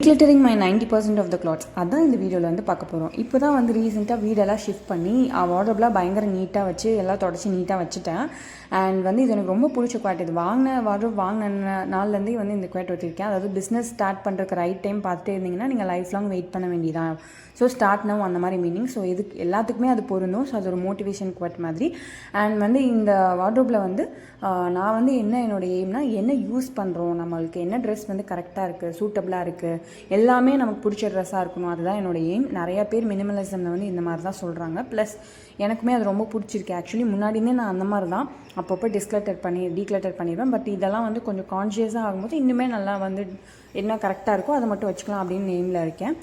Decluttering my 90% of the clothes அதான் இந்த வீடியோவில் வந்து பார்க்க போகிறோம். இப்போ தான் வந்து ரீசெண்டாக வீடெல்லாம் ஷிஃப்ட் பண்ணி வார்ட்ரோப்லாம் பயங்கர நீட்டாக வச்சு எல்லாம் தொடச்சி நீட்டாக வச்சுட்டேன். அண்ட் வந்து இது எனக்கு ரொம்ப பிடிச்ச குவாட். இது வாங்கின நாள்லேருந்தே வந்து இந்த குவாட் வச்சுருக்கேன். அதாவது பிஸ்னஸ் ஸ்டார்ட் பண்ணுறதுக்கு ரைட் டைம் பார்த்துட்டே இருந்தீங்கன்னா நீங்கள் லைஃப் லாங் வெயிட் பண்ண வேண்டியதான். ஸோ ஸ்டார்ட் நவ் அந்த மாதிரி மீனிங். ஸோ இதுக்கு எல்லாத்துக்குமே அது பொருந்தும். ஸோ அது ஒரு மோட்டிவேஷன் குவாட் மாதிரி. அண்ட் வந்து இந்த வார்ட்ரோப்பில் வந்து நான் வந்து என்னோடய எய்ம்னா என்ன யூஸ் பண்ணுறோம், நம்மளுக்கு என்ன ட்ரெஸ் வந்து கரெக்டாக இருக்குது, சூட்டபிளாக இருக்குது, எல்லாமே நமக்கு பிடிச்ச ட்ரெஸ்ஸாக இருக்கணும். அதுதான் என்னோடய எய்ம். நிறையா பேர் மினிமலிசமில் வந்து இந்த மாதிரி தான் சொல்கிறாங்க. ப்ளஸ் எனக்குமே அது ரொம்ப பிடிச்சிருக்கு. ஆக்சுவலி முன்னாடியே நான் அந்த மாதிரி தான் அப்பப்போ டீக்ளட்டர் பண்ணிடுவேன். பட் இதெல்லாம் வந்து கொஞ்சம் கான்ஷியஸாக ஆகும்போது இன்னுமே நல்லா வந்து என்ன கரெக்டாக இருக்கோ அதை மட்டும் வச்சுக்கலாம் அப்படின்னு எய்மில் இருக்கேன்.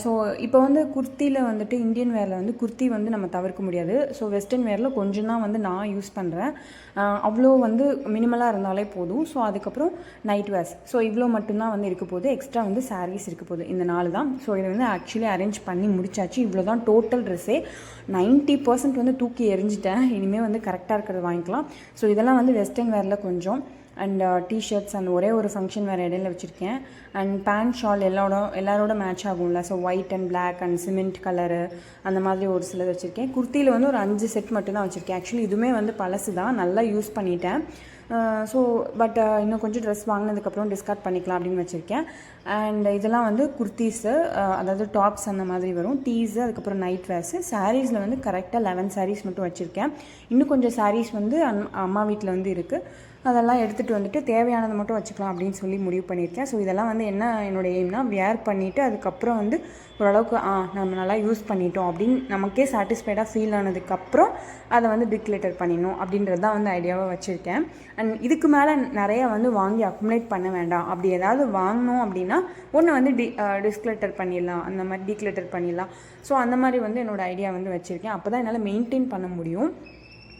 ஸோ இப்போ வந்து குர்த்தியில் வந்துட்டு இந்தியன் வேரில் வந்து குர்த்தி வந்து நம்ம தவிர்க்க முடியாது. ஸோ வெஸ்டர்ன் வேரில் கொஞ்சம் தான் வந்து நான் யூஸ் பண்ணுறேன். அவ்வளோ வந்து மினிமலாக இருந்தாலே போதும். ஸோ அதுக்கப்புறம் நைட் வேர்ஸ். ஸோ இவ்வளோ மட்டும்தான் வந்து இருக்க போகுது. எக்ஸ்ட்ரா வந்து சாரீஸ் இருக்க போகுது. இந்த 4 தான். ஸோ இதை வந்து ஆக்சுவலி அரேஞ்ச் பண்ணி முடிச்சாச்சு. இவ்வளோ தான் டோட்டல் ட்ரெஸ்ஸே. 90% வந்து தூக்கி எரிஞ்சிட்டேன். இனிமேல் வந்து கரெக்டாக இருக்கிறத வாங்கிக்கலாம். ஸோ இதெல்லாம் வந்து வெஸ்டர்ன் வேரில் கொஞ்சம். அண்ட் டிஷர்ட்ஸ் அந்த ஒரே ஒரு ஃபங்க்ஷன் வேறு இடையில வச்சுருக்கேன். அண்ட் பேண்ட் ஷால் எல்லாரோட மேட்ச் ஆகும்ல. So white and black and cement colour அந்த மாதிரி ஒரு சிலது வச்சுருக்கேன். குர்த்தியில் வந்து ஒரு 5 செட் மட்டும்தான் வச்சுருக்கேன். ஆக்சுவலி இதுவுமே வந்து பழசு தான், நல்லா யூஸ் பண்ணிட்டேன். ஸோ பட் இன்னும் கொஞ்சம் ட்ரெஸ் வாங்கினதுக்கப்புறம் டிஸ்கார்ட் பண்ணிக்கலாம் அப்படின்னு வச்சுருக்கேன். அண்ட் இதெல்லாம் வந்து குர்த்திஸு, அதாவது டாப்ஸ் அந்த மாதிரி வரும். டீஸு, அதுக்கப்புறம் நைட் வேர்ஸு. சாரீஸில் வந்து கரெக்டாக 11 சாரீஸ் மட்டும் வச்சுருக்கேன். இன்னும் கொஞ்சம் சாரீஸ் வந்து அம்மா வீட்டில் வந்து இருக்குது. அதெல்லாம் எடுத்துகிட்டு வந்துட்டு தேவையானதை மட்டும் வச்சுக்கலாம் அப்படின்னு சொல்லி முடிவு பண்ணியிருக்கேன். ஸோ இதெல்லாம் வந்து என்ன என்னோடய எய்ம்னா, வியர் பண்ணிவிட்டு அதுக்கப்புறம் வந்து ஓரளவுக்கு நம்ம நல்லா யூஸ் பண்ணிட்டோம் அப்படின்னு நமக்கே சாட்டிஸ்ஃபைடாக ஃபீல் ஆனதுக்கப்புறம் அதை வந்து டிக்ளேட்டர் பண்ணிடணும் அப்படின்றது தான் வந்து ஐடியாவாக வச்சுருக்கேன். அண்ட் இதுக்கு மேலே நிறையா வந்து வாங்கி அக்குமுலேட் பண்ண வேண்டாம். அப்படி ஏதாவது வாங்கினோம் அப்படின்னா ஒன்று வந்து டிஸ்க்ளேட்டர் பண்ணிடலாம், அந்த மாதிரி டீக்ளேட்டர் பண்ணிடலாம். ஸோ அந்த மாதிரி வந்து என்னோடய ஐடியா வந்து வச்சுருக்கேன். அப்போ தான் என்னால் மெயின்டைன் பண்ண முடியும்.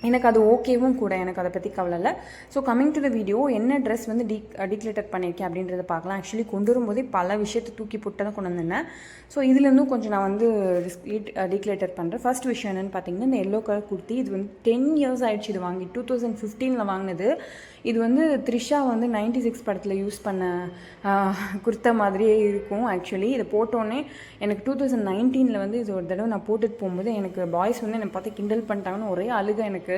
எனக்கு அது ஓகேவும் கூட, எனக்கு அதை பற்றி கவலை இல்லை. So coming to the video, என்ன ட்ரெஸ் வந்து டிக்ளேட்டர் பண்ணியிருக்கேன் அப்படின்றத பார்க்கலாம். ஆக்சுவலி கொண்டு வரும்போதே பல விஷயத்தை தூக்கி போட்டு தான் கொண்டு வந்தேன். ஸோ இதுலேருந்தும் கொஞ்சம் நான் வந்து டிக்ளேட்டர் பண்ணுறேன். ஃபர்ஸ்ட் விஷயம் என்னென்னு பார்த்தீங்கன்னா, இந்த எல்லோ கலர் குர்த்தி. இது வந்து 10 இயர்ஸ் ஆகிடுச்சு. இது வாங்கி 2015 வாங்கினது. இது வந்து த்ரிஷா வந்து 96 படத்தில் யூஸ் பண்ண குர்த்தா மாதிரியே இருக்கும். ஆக்சுவலி இதை போட்டோன்னே எனக்கு 2019 வந்து இது ஒரு தடவை நான் போட்டுட்டு போகும்போது எனக்கு பாய்ஸ் வந்து என்னை பார்த்து கிண்டல் பண்ணிட்டாங்கன்னு ஒரே அழுகை எனக்கு.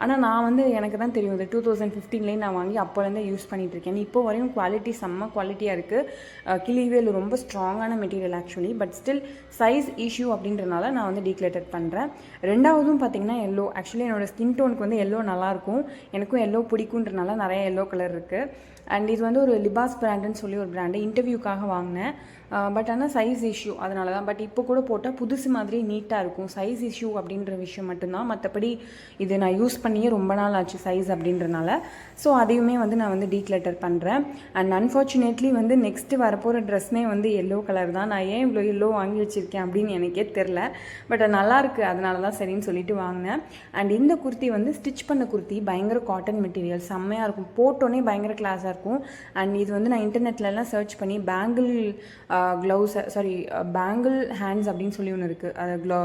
ஆனால் நான் வந்து எனக்கு தான் தெரியும், இது 2015 நான் வாங்கி அப்போலேருந்தே யூஸ் பண்ணிகிட்ருக்கேன். இப்போ வரையும் குவாலிட்டி செம்ம குவாலிட்டியாக இருக்குது. கிளிவேல் ரொம்ப ஸ்ட்ராங்கான material actually. But still size issue அப்படின்றனால நான் வந்து டீக்ளேட்டர் பண்ணுறேன். ரெண்டாவதும் பார்த்திங்கன்னா எல்லோ. ஆக்சுவலி என்னோடய ஸ்கின் டோனுக்கு வந்து எல்லோ நல்லாயிருக்கும். எனக்கும் எல்லோ பிடிக்குன்றனால நிறைய எல்லோ கலர் இருக்குது. அண்ட் இது வந்து ஒரு லிபாஸ் பிராண்டுன்னு சொல்லி ஒரு பிராண்டு, இன்டர்வியூக்காக வாங்கினேன். பட் ஆனால் சைஸ் இஷ்யூ அதனால தான். பட் இப்போ கூட போட்டால் புதுசு மாதிரி நீட்டாக இருக்கும். சைஸ் இஷ்யூ அப்படின்ற விஷயம் மட்டும்தான். மற்றபடி இது நான் யூஸ் பண்ணியே ரொம்ப நாள் ஆச்சு சைஸ் அப்படின்றனால. ஸோ அதையுமே வந்து நான் வந்து டீக்ளேட்டர் பண்ணுறேன். அண்ட் அன்ஃபார்ச்சுனேட்லி வந்து நெக்ஸ்ட்டு வரப்போகிற ட்ரெஸ்மே வந்து எல்லோ கலர் தான். நான் ஏன் இவ்வளோ எல்லோ வாங்கி வச்சுருக்கேன் அப்படின்னு எனக்கே தெரில. பட் அது நல்லாயிருக்கு, அதனால தான் சரின்னு சொல்லிட்டு வாங்கினேன். அண்ட் இந்த குர்த்தி வந்து ஸ்டிச் பண்ண குர்த்தி, பயங்கர காட்டன் மெட்டீரியல், செம்மையாக இருக்கும். போட்டோன்னே பயங்கர கிளாஸாக இருக்கும். அண்ட் இது வந்து நான் இன்டர்நெட்லலாம் சர்ச் பண்ணி பேங்கிள் பேங்கிள் ஹேண்ட்ஸ் அப்படின்னு சொல்லி ஒன்று இருக்குது, அது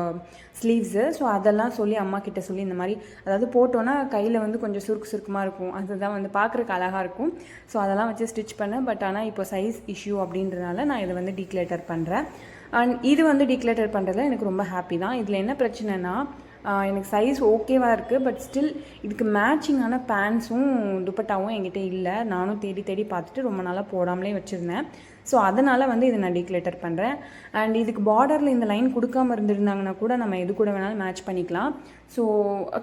ஸ்லீவ்ஸு. ஸோ அதெல்லாம் சொல்லி அம்மா கிட்ட சொல்லி இந்த மாதிரி, அதாவது போட்டோன்னா கையில் வந்து கொஞ்சம் சுருக்கமாக இருக்கும். அதுதான் வந்து பார்க்குறக்கு அழகாக இருக்கும். ஸோ அதெல்லாம் வச்சு ஸ்டிச் பண்ணேன். பட் ஆனால் இப்போ சைஸ் இஷ்யூ அப்படின்றனால நான் இதை வந்து டீக்ளேட்டர் பண்ணுறேன். அண்ட் இது வந்து டீக்ளேட்டர் பண்ணுறதுல எனக்கு ரொம்ப ஹாப்பி தான். இதில் என்ன பிரச்சனைனா, எனக்கு சைஸ் ஓகேவாக இருக்குது. பட் ஸ்டில் இதுக்கு மேட்சிங்கான பேண்ட்ஸும் துப்பட்டாவும் என்கிட்ட இல்லை. நானும் தேடி பார்த்துட்டு ரொம்ப நாளாக போடாமலே வச்சுருந்தேன். ஸோ அதனால் வந்து இதை நான் டீக்ளேட்டர் பண்ணுறேன். அண்ட் இதுக்கு பார்டரில் இந்த லைன் கொடுக்காமல் இருந்திருந்தாங்கன்னா கூட நம்ம எது கூட வேணாலும் மேட்ச் பண்ணிக்கலாம். ஸோ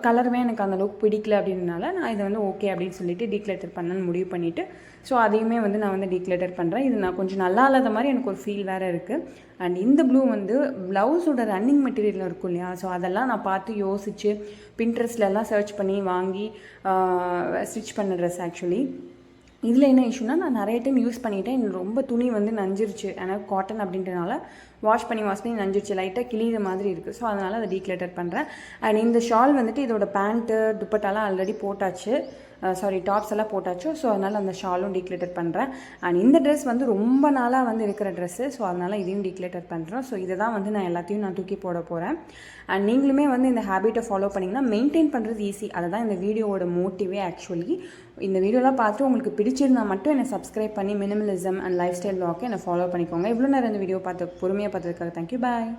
கலருமே எனக்கு அந்தளவுக்கு பிடிக்கல அப்படின்றனால நான் இதை வந்து ஓகே அப்படின்னு சொல்லிட்டு டீக்ளேட்டர் பண்ணணும்னு முடிவு பண்ணிவிட்டு ஸோ அதையுமே வந்து நான் வந்து டீக்ளேட்டர் பண்ணுறேன். இது நான் கொஞ்சம் நல்லா இல்லாத மாதிரி எனக்கு ஒரு ஃபீல் வேறு இருக்குது. அண்ட் இந்த ப்ளூ வந்து ப்ளவுஸோட ரன்னிங் மெட்டீரியல் இருக்கும் இல்லையா, ஸோ அதெல்லாம் நான் பார்த்து யோசித்து பின்ட்ரெஸ்ட்லலாம் சர்ச் பண்ணி வாங்கி ஸ்டிச் பண்ண ட்ரெஸ் ஆக்சுவலி. இதில் என்ன இஷ்யூனா, நான் நிறைய டைம் யூஸ் பண்ணிவிட்டேன். எனக்கு ரொம்ப துணி வந்து நஞ்சிருச்சு. ஆனால் காட்டன் அப்படின்றனால வாஷ் பண்ணி நஞ்சிருச்சு, லைட்டாக கிளியிற மாதிரி இருக்குது. ஸோ அதனால் அதை டீக்ளேட்டர் பண்ணுறேன். அண்ட் இந்த ஷால் வந்துட்டு இதோட பேண்ட்டு துப்பட்டாலாம் ஆல்ரெடி போட்டாச்சு. டாப்ஸ் எல்லாம் போட்டாச்சு. ஸோ அதனால் அந்த ஷாலும் டீக்ளட்டர் பண்ணுறேன். அண்ட் இந்த ட்ரெஸ் வந்து ரொம்ப நாளாக வந்து இருக்கிற ட்ரெஸ்ஸு, ஸோ அதனால் இதையும் டீக்ளட்டர் பண்ணுறேன். ஸோ இதை தான் வந்து நான் எல்லாத்தையும் தூக்கி போட போகிறேன். அண்ட் நீங்களுமே வந்து இந்த ஹேபிட்டை ஃபாலோ பண்ணிங்கன்னா மெயின்டைன் பண்ணுறது ஈஸி. அதை தான் இந்த வீடியோவோட மோட்டிவே. ஆக்சுவலி இந்த வீடியோலாம் பார்த்து உங்களுக்கு பிடிச்சிருந்தா மட்டும் என்னை சப்ஸ்கிரைப் பண்ணி மினிமலிசம் அண்ட் லைஃப் ஸ்டைல் வாக்கு என்னை ஃபாலோ பண்ணிக்கோங்க. இவ்வளோ நேரம் இந்த வீடியோ பொறுமையாக பார்த்ததுக்காக தேங்க்யூ. பாய்.